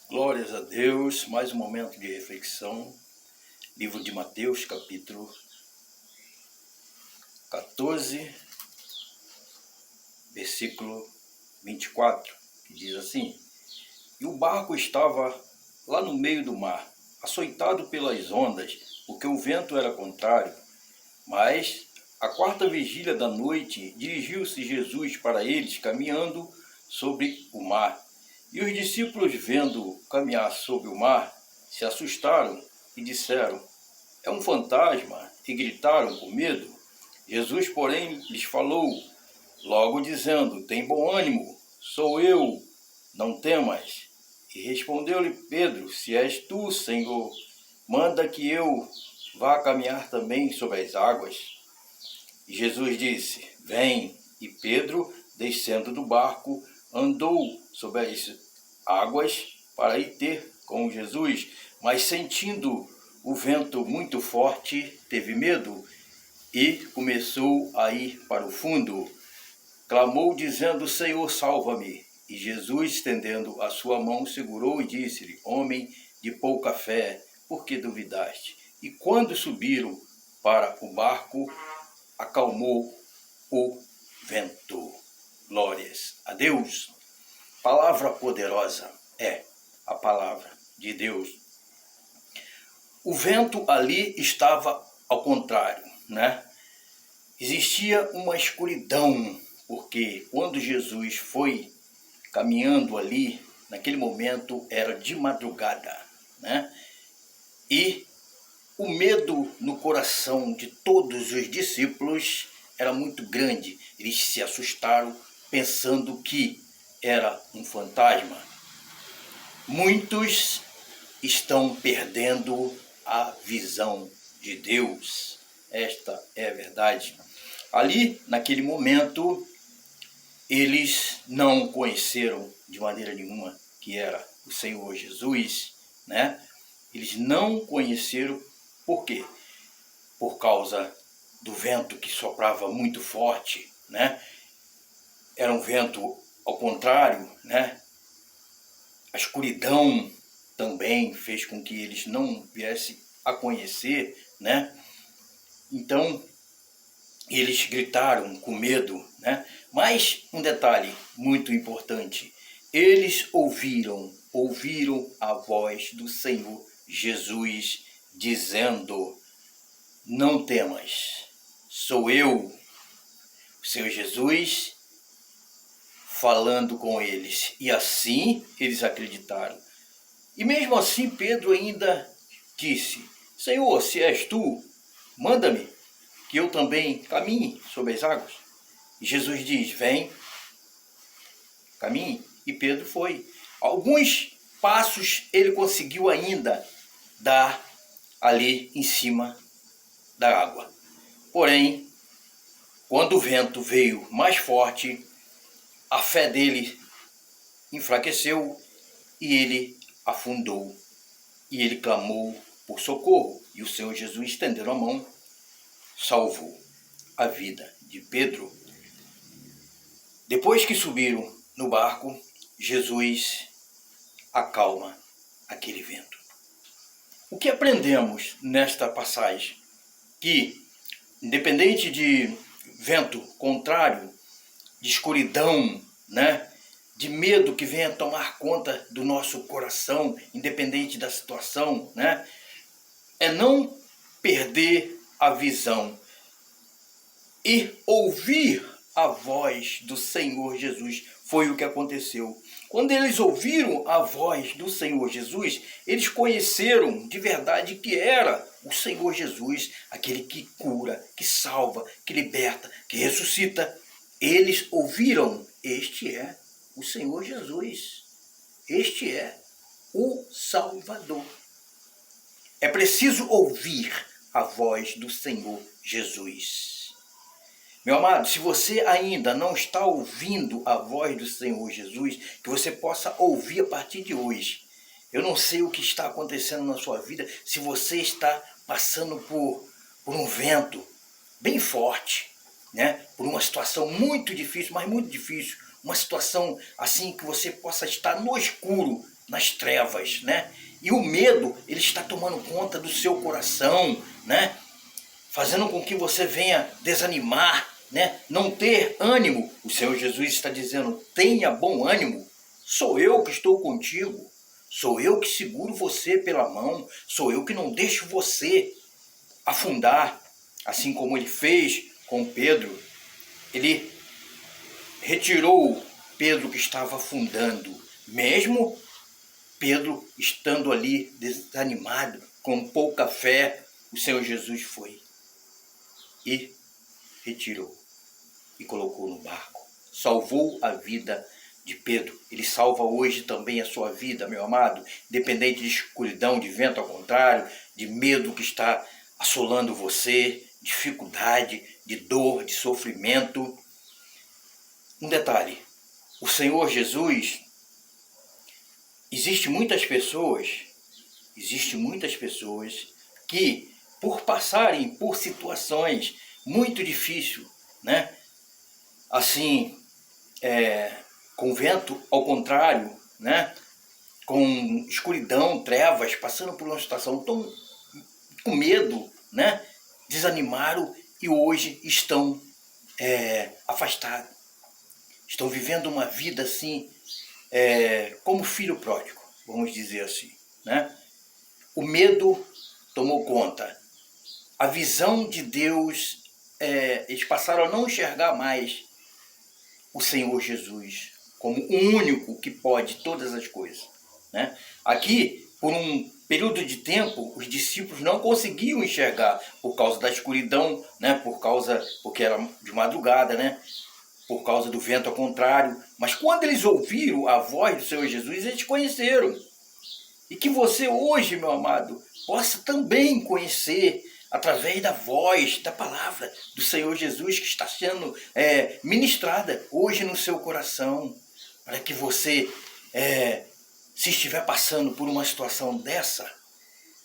Glórias a Deus, mais um momento de reflexão. Livro de Mateus, capítulo 14, versículo 24, que diz assim: E o barco estava lá no meio do mar, açoitado pelas ondas, porque o vento era contrário. Mas, à quarta vigília da noite, dirigiu-se Jesus para eles, caminhando sobre o mar. E os discípulos, vendo caminhar sobre o mar, se assustaram e disseram: É um fantasma, e gritaram com medo. Jesus, porém, lhes falou, logo dizendo: Tem bom ânimo, sou eu, não temas. E respondeu-lhe Pedro: Se és tu, Senhor, manda que eu vá caminhar também sobre as águas. E Jesus disse: Vem. E Pedro, descendo do barco, andou sobre as águas para ir ter com Jesus, mas sentindo o vento muito forte, teve medo e começou a ir para o fundo. Clamou dizendo: Senhor, salva-me. E Jesus, estendendo a sua mão, segurou e disse-lhe: Homem de pouca fé, por que duvidaste? E quando subiram para o barco, acalmou o vento. Glórias a Deus. Palavra poderosa é a palavra de Deus. O vento ali estava ao contrário, né? Existia uma escuridão, porque quando Jesus foi caminhando ali, naquele momento era de madrugada, né? E o medo no coração de todos os discípulos era muito grande. Eles se assustaram pensando que era um fantasma. Muitos estão perdendo a visão de Deus. Esta é a verdade. Ali, naquele momento, eles não conheceram de maneira nenhuma que era o Senhor Jesus, né? Eles não conheceram. Por quê? Por causa do vento que soprava muito forte, né? Era um vento ao contrário, né? A escuridão também fez com que eles não viessem a conhecer, né? Então, eles gritaram com medo, né? Mas um detalhe muito importante: eles ouviram a voz do Senhor Jesus dizendo: Não temas, sou eu, o Senhor Jesus, falando com eles. E assim eles acreditaram. E mesmo assim Pedro ainda disse: Senhor, se és tu, manda-me que eu também caminhe sobre as águas. E Jesus diz: Vem, caminhe. E Pedro foi. Alguns passos ele conseguiu ainda dar ali em cima da água. Porém, quando o vento veio mais forte, a fé dele enfraqueceu e ele afundou. E ele clamou por socorro. E o Senhor Jesus, estendendo a mão, salvou a vida de Pedro. Depois que subiram no barco, Jesus acalma aquele vento. O que aprendemos nesta passagem? Que, independente de vento contrário, de escuridão, né? De medo que venha tomar conta do nosso coração, independente da situação, né? É não perder a visão e ouvir a voz do Senhor Jesus. Foi o que aconteceu. Quando eles ouviram a voz do Senhor Jesus, eles conheceram de verdade que era o Senhor Jesus, aquele que cura, que salva, que liberta, que ressuscita. Eles ouviram: este é o Senhor Jesus, este é o Salvador. É preciso ouvir a voz do Senhor Jesus. Meu amado, se você ainda não está ouvindo a voz do Senhor Jesus, que você possa ouvir a partir de hoje. Eu não sei o que está acontecendo na sua vida, se você está passando por um vento bem forte, né? Por uma situação muito difícil, mas muito difícil. Uma situação assim que você possa estar no escuro nas trevas, né? E o medo, ele está tomando conta do seu coração, né? Fazendo com que você venha desanimar, né? Não ter ânimo. O Senhor Jesus está dizendo, tenha bom ânimo. Sou eu que estou contigo. Sou eu que seguro você pela mão. Sou eu que não deixo você afundar. Assim como ele fez com Pedro. Ele retirou Pedro que estava afundando. Mesmo Pedro estando ali desanimado, com pouca fé, o Senhor Jesus foi e retirou e colocou no barco. Salvou a vida de Pedro. Ele salva hoje também a sua vida, meu amado, independente de escuridão, de vento ao contrário, de medo que está assolando você, dificuldade, de dor, de sofrimento. Um detalhe, o Senhor Jesus, Existem muitas pessoas que, por passarem por situações muito difíceis, né? Assim, com vento ao contrário, né? Com escuridão, trevas, passando por uma situação tão com medo, né? Desanimaram e hoje estão afastados. Estão vivendo uma vida assim, como filho pródigo, vamos dizer assim, né? O medo tomou conta. A visão de Deus, eles passaram a não enxergar mais o Senhor Jesus como o único que pode todas as coisas, né? Aqui, por um período de tempo, os discípulos não conseguiam enxergar por causa da escuridão, né? Porque era de madrugada, né? Por causa do vento ao contrário. Mas quando eles ouviram a voz do Senhor Jesus, eles conheceram. E que você hoje, meu amado, possa também conhecer através da voz, da palavra do Senhor Jesus que está sendo ministrada hoje no seu coração. Para que você, se estiver passando por uma situação dessa,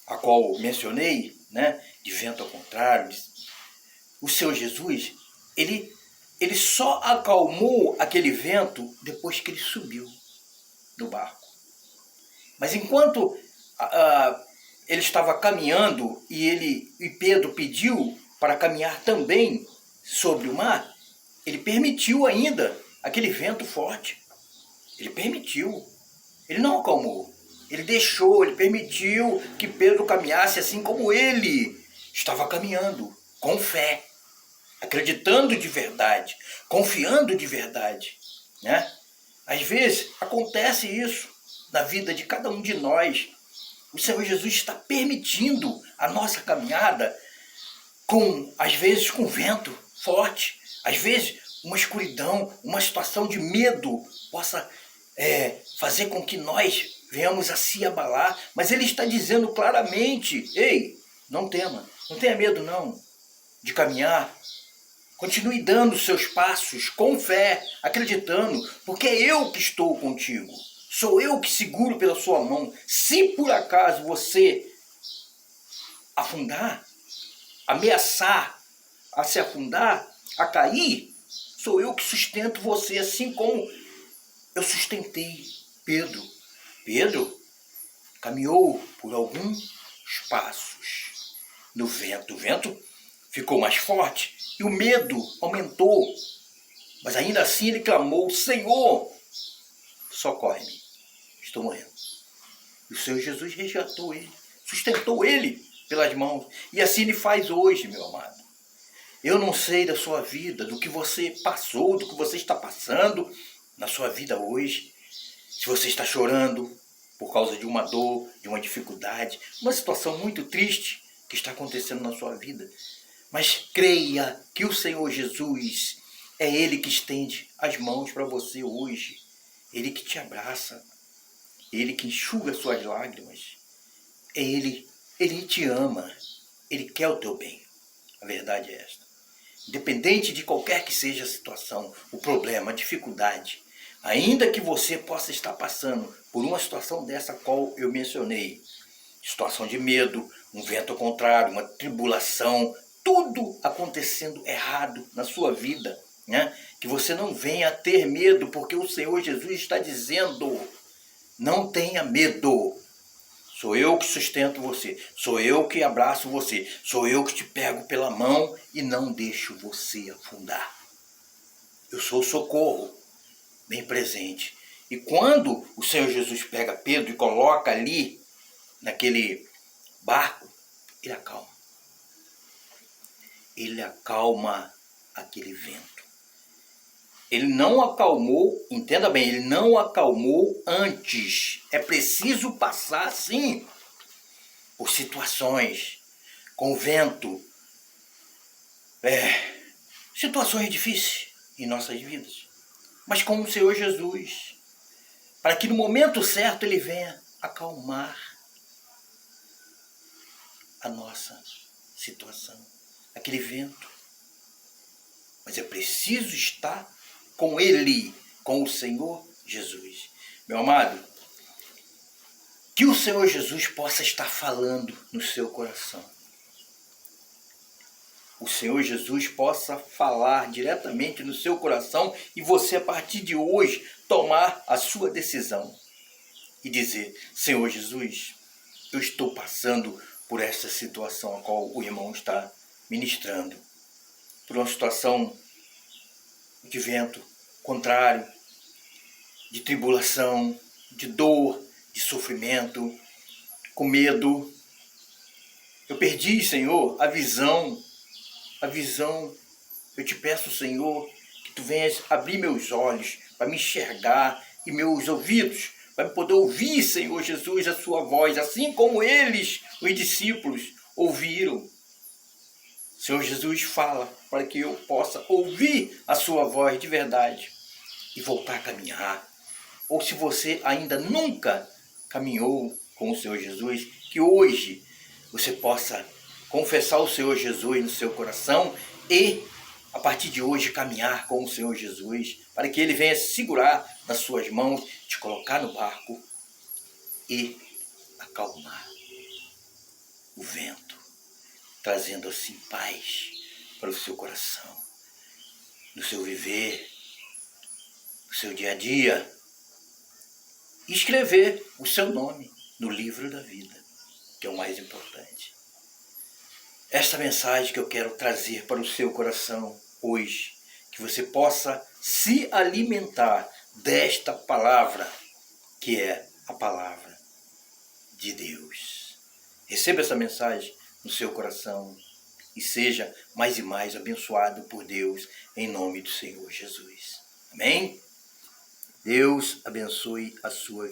a qual mencionei, né, de vento ao contrário, o Senhor Jesus, ele só acalmou aquele vento depois que ele subiu no barco. Mas enquanto ele estava caminhando e Pedro pediu para caminhar também sobre o mar, ele permitiu ainda aquele vento forte. Ele permitiu. Ele não acalmou. Ele deixou, ele permitiu que Pedro caminhasse assim como ele estava caminhando, com fé, acreditando de verdade, confiando de verdade, né? Às vezes acontece isso na vida de cada um de nós. O Senhor Jesus está permitindo a nossa caminhada às vezes com vento forte, às vezes uma escuridão, uma situação de medo possa fazer com que nós venhamos a se abalar, mas Ele está dizendo claramente, ei, não tema, não tenha medo não de caminhar. Continue dando seus passos com fé, acreditando, porque é eu que estou contigo. Sou eu que seguro pela sua mão. Se por acaso você afundar, ameaçar a se afundar, a cair, sou eu que sustento você, assim como eu sustentei Pedro. Pedro caminhou por alguns passos no vento. O vento ficou mais forte e o medo aumentou. Mas ainda assim ele clamou, Senhor, socorre-me, estou morrendo. E o Senhor Jesus resgatou ele, sustentou ele pelas mãos. E assim ele faz hoje, meu amado. Eu não sei da sua vida, do que você passou, do que você está passando na sua vida hoje. Se você está chorando por causa de uma dor, de uma dificuldade, uma situação muito triste que está acontecendo na sua vida. Mas creia que o Senhor Jesus é Ele que estende as mãos para você hoje. Ele que te abraça. Ele que enxuga suas lágrimas. É Ele te ama. Ele quer o teu bem. A verdade é esta. Independente de qualquer que seja a situação, o problema, a dificuldade, ainda que você possa estar passando por uma situação dessa qual eu mencionei, situação de medo, um vento ao contrário, uma tribulação, tudo acontecendo errado na sua vida, né? Que você não venha a ter medo, porque o Senhor Jesus está dizendo, Não tenha medo. Sou eu que sustento você. Sou eu que abraço você. Sou eu que te pego pela mão e não deixo você afundar. Eu sou o socorro, bem presente. E quando o Senhor Jesus pega Pedro e coloca ali, naquele barco, ele acalma. Ele acalma aquele vento. Ele não acalmou, entenda bem, ele não acalmou antes. É preciso passar, sim, por situações com vento, situações difíceis em nossas vidas. Mas com o Senhor Jesus, para que no momento certo ele venha acalmar a nossa situação, aquele vento. Mas é preciso estar com Ele, com o Senhor Jesus. Meu amado, que o Senhor Jesus possa estar falando no seu coração. O Senhor Jesus possa falar diretamente no seu coração e você, a partir de hoje, tomar a sua decisão e dizer: Senhor Jesus, eu estou passando por essa situação a qual o irmão está ministrando, por uma situação de vento contrário, de tribulação, de dor, de sofrimento, com medo. Eu perdi, Senhor, a visão. Eu te peço, Senhor, que tu venhas abrir meus olhos para me enxergar e meus ouvidos para poder ouvir, Senhor Jesus, a sua voz, assim como eles, os discípulos, ouviram. Senhor Jesus, fala para que eu possa ouvir a sua voz de verdade e voltar a caminhar. Ou se você ainda nunca caminhou com o Senhor Jesus, que hoje você possa confessar o Senhor Jesus no seu coração e, a partir de hoje, caminhar com o Senhor Jesus, para que Ele venha segurar nas suas mãos, te colocar no barco e acalmar o vento, trazendo assim paz para o seu coração, no seu viver, no seu dia a dia, e escrever o seu nome no livro da vida, que é o mais importante. Esta mensagem que eu quero trazer para o seu coração hoje, que você possa se alimentar desta palavra, que é a palavra de Deus. Receba essa mensagem no seu coração e seja mais e mais abençoado por Deus, em nome do Senhor Jesus. Amém? Deus abençoe a sua vida.